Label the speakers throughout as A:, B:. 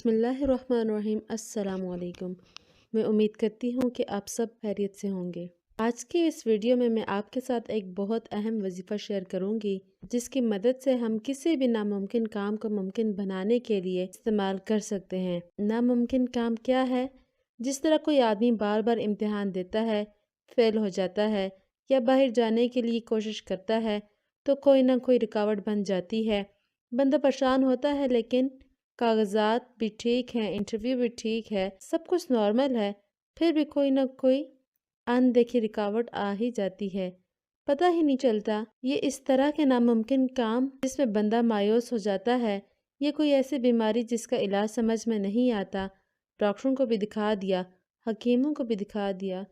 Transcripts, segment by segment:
A: بسم اللہ الرحمن الرحیم۔ السلام علیکم۔ میں امید کرتی ہوں کہ آپ سب خیریت سے ہوں گے۔ آج کی اس ویڈیو میں آپ کے ساتھ ایک بہت اہم وظیفہ شیئر کروں گی، جس کی مدد سے ہم کسی بھی ناممکن کام کو ممکن بنانے کے لیے استعمال کر سکتے ہیں۔ ناممکن کام کیا ہے؟ جس طرح کوئی آدمی بار بار امتحان دیتا ہے، فیل ہو جاتا ہے یا باہر جانے کے لیے کوشش کرتا ہے تو کوئی نہ کوئی رکاوٹ بن جاتی ہے۔ بندہ پریشان ہوتا ہے، لیکن کاغذات بھی ٹھیک ہیں، انٹرویو بھی ٹھیک ہے، سب کچھ نارمل ہے، پھر بھی کوئی نہ کوئی اندیکھی رکاوٹ آ ہی جاتی ہے۔ پتہ ہی نہیں چلتا۔ یہ اس طرح کے ناممکن کام جس میں بندہ مایوس ہو جاتا ہے، یہ کوئی ایسی بیماری جس کا علاج سمجھ میں نہیں آتا۔ ڈاکٹروں کو بھی دکھا دیا، حکیموں کو بھی دکھا دیا،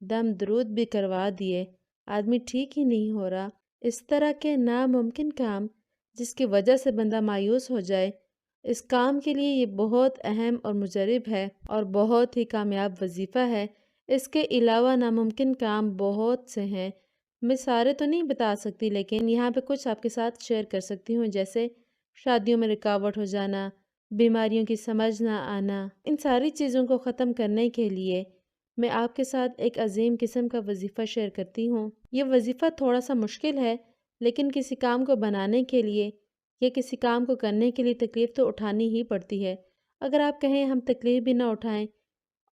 A: دم درود بھی کروا دیے، آدمی ٹھیک ہی نہیں ہو رہا۔ اس طرح کے ناممکن کام جس کی وجہ سے بندہ مایوس ہو جائے، اس کام کے لیے یہ بہت اہم اور مجرب ہے اور بہت ہی کامیاب وظیفہ ہے۔ اس کے علاوہ ناممکن کام بہت سے ہیں، میں سارے تو نہیں بتا سکتی، لیکن یہاں پہ کچھ آپ کے ساتھ شیئر کر سکتی ہوں، جیسے شادیوں میں رکاوٹ ہو جانا، بیماریوں کی سمجھ نہ آنا۔ ان ساری چیزوں کو ختم کرنے کے لیے میں آپ کے ساتھ ایک عظیم قسم کا وظیفہ شیئر کرتی ہوں۔ یہ وظیفہ تھوڑا سا مشکل ہے، لیکن کسی کام کو بنانے کے لیے یا کسی کام کو کرنے کے لیے تکلیف تو اٹھانی ہی پڑتی ہے۔ اگر آپ کہیں ہم تکلیف بھی نہ اٹھائیں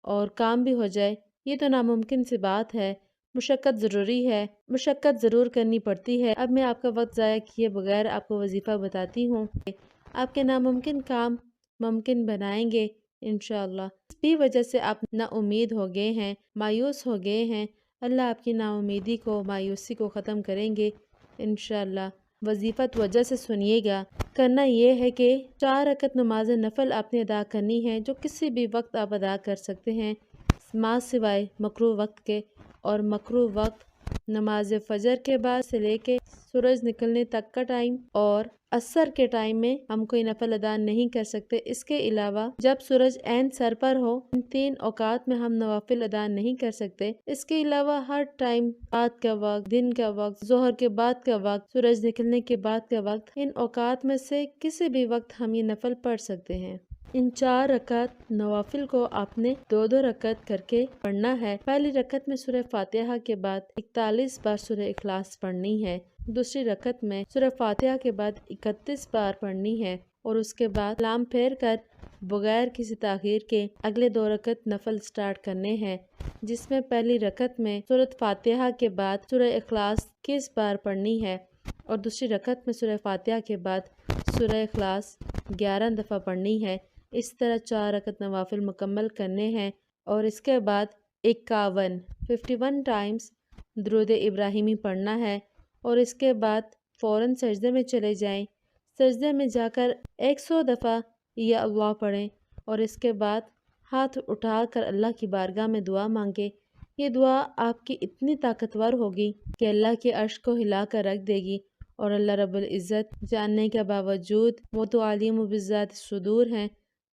A: اور کام بھی ہو جائے، یہ تو ناممکن سی بات ہے۔ مشقت ضروری ہے، مشقت ضرور کرنی پڑتی ہے۔ اب میں آپ کا وقت ضائع کیے بغیر آپ کو وظیفہ بتاتی ہوں۔ آپ کے ناممکن کام ممکن بنائیں گے انشاءاللہ۔ اس بھی وجہ سے آپ نا امید ہو گئے ہیں، مایوس ہو گئے ہیں، اللہ آپ کی نا امیدی کو، مایوسی کو ختم کریں گے انشاءاللہ۔ وظیفہ توجہ سے سنیے گا۔ کرنا یہ ہے کہ 4 رکعت نماز نفل آپ نے ادا کرنی ہے، جو کسی بھی وقت آپ ادا کر سکتے ہیں، ماں سوائے مکروہ وقت کے۔ اور مکروہ وقت نماز فجر کے بعد سے لے کے سورج نکلنے تک کا ٹائم، اور عصر کے ٹائم میں ہم کوئی نفل ادا نہیں کر سکتے۔ اس کے علاوہ جب سورج عین سر پر ہو، ان 3 اوقات میں ہم نوافل ادا نہیں کر سکتے۔ اس کے علاوہ ہر ٹائم، رات کا وقت، دن کا وقت، ظہر کے بعد کا وقت، سورج نکلنے کے بعد کا وقت، ان اوقات میں سے کسی بھی وقت ہم یہ نفل پڑھ سکتے ہیں۔ ان 4 رکعت نوافل کو آپ نے 2 رکعت کر کے پڑھنا ہے۔ پہلی رکعت میں سورہ فاتحہ کے بعد 41 بار سورہ اخلاص پڑھنی ہے۔ دوسری رکعت میں سورہ فاتحہ کے بعد 31 بار پڑھنی ہے، اور اس کے بعد سلام پھیر کر بغیر کسی تاخیر کے اگلے 2 رکعت نفل سٹارٹ کرنے ہیں، جس میں پہلی رکعت میں سورۃ فاتحہ کے بعد سورہ اخلاص 21 بار پڑھنی ہے، اور دوسری رکعت میں سورہ فاتحہ کے بعد سورہ اخلاص 11 دفعہ پڑھنی ہے۔ اس طرح 4 رکعت نوافل مکمل کرنے ہیں، اور اس کے بعد 51 ٹائمز درود ابراہیمی پڑھنا ہے، اور اس کے بعد فوراً سجدے میں چلے جائیں۔ سجدے میں جا کر 100 دفعہ یا اللہ پڑھیں، اور اس کے بعد ہاتھ اٹھا کر اللہ کی بارگاہ میں دعا مانگے۔ یہ دعا آپ کی اتنی طاقتور ہوگی کہ اللہ کے عرش کو ہلا کر رکھ دے گی، اور اللہ رب العزت جاننے کے باوجود وہ تو عالم بذات الصدور ہیں،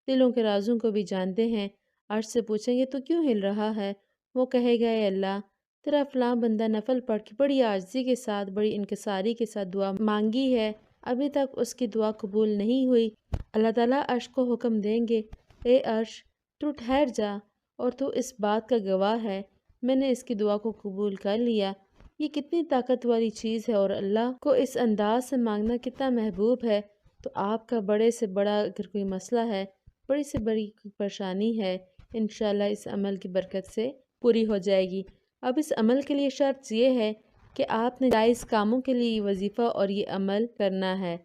A: دلوں کے رازوں کو بھی جانتے ہیں۔ عرش سے پوچھیں گے تو کیوں ہل رہا ہے؟ وہ کہے گا، اے اللہ، تیرا فلاں بندہ نفل پڑھ کے بڑی عاجزی کے ساتھ، بڑی انکساری کے ساتھ دعا مانگی ہے، ابھی تک اس کی دعا قبول نہیں ہوئی۔ اللہ تعالیٰ عرش کو حکم دیں گے، اے عرش، تو ٹھہر جا، اور تو اس بات کا گواہ ہے، میں نے اس کی دعا کو قبول کر لیا۔ یہ کتنی طاقت والی چیز ہے، اور اللہ کو اس انداز سے مانگنا کتنا محبوب ہے۔ تو آپ کا بڑے سے بڑا اگر کوئی مسئلہ ہے، بڑی سے بڑی پریشانی ہے، انشاءاللہ اس عمل کی برکت سے پوری ہو جائے گی۔ اب اس عمل کے لیے شرط یہ ہے کہ آپ نے جائز کاموں کے لیے یہ وظیفہ اور یہ عمل کرنا ہے۔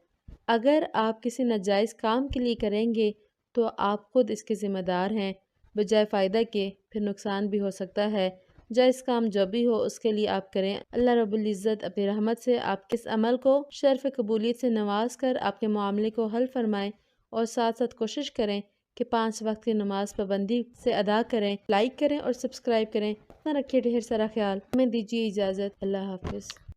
A: اگر آپ کسی ناجائز کام کے لیے کریں گے تو آپ خود اس کے ذمہ دار ہیں، بجائے فائدہ کے پھر نقصان بھی ہو سکتا ہے۔ جائز کام جو بھی ہو اس کے لیے آپ کریں۔ اللہ رب العزت اپنی رحمت سے آپ کے اس عمل کو شرف قبولیت سے نواز کر آپ کے معاملے کو حل فرمائیں، اور ساتھ ساتھ کوشش کریں کہ 5 وقت کی نماز پابندی سے ادا کریں۔ لائک کریں اور سبسکرائب کریں۔ اپنا رکھیے ڈھیر سارا خیال۔ ہمیں دیجیے اجازت۔ اللہ حافظ۔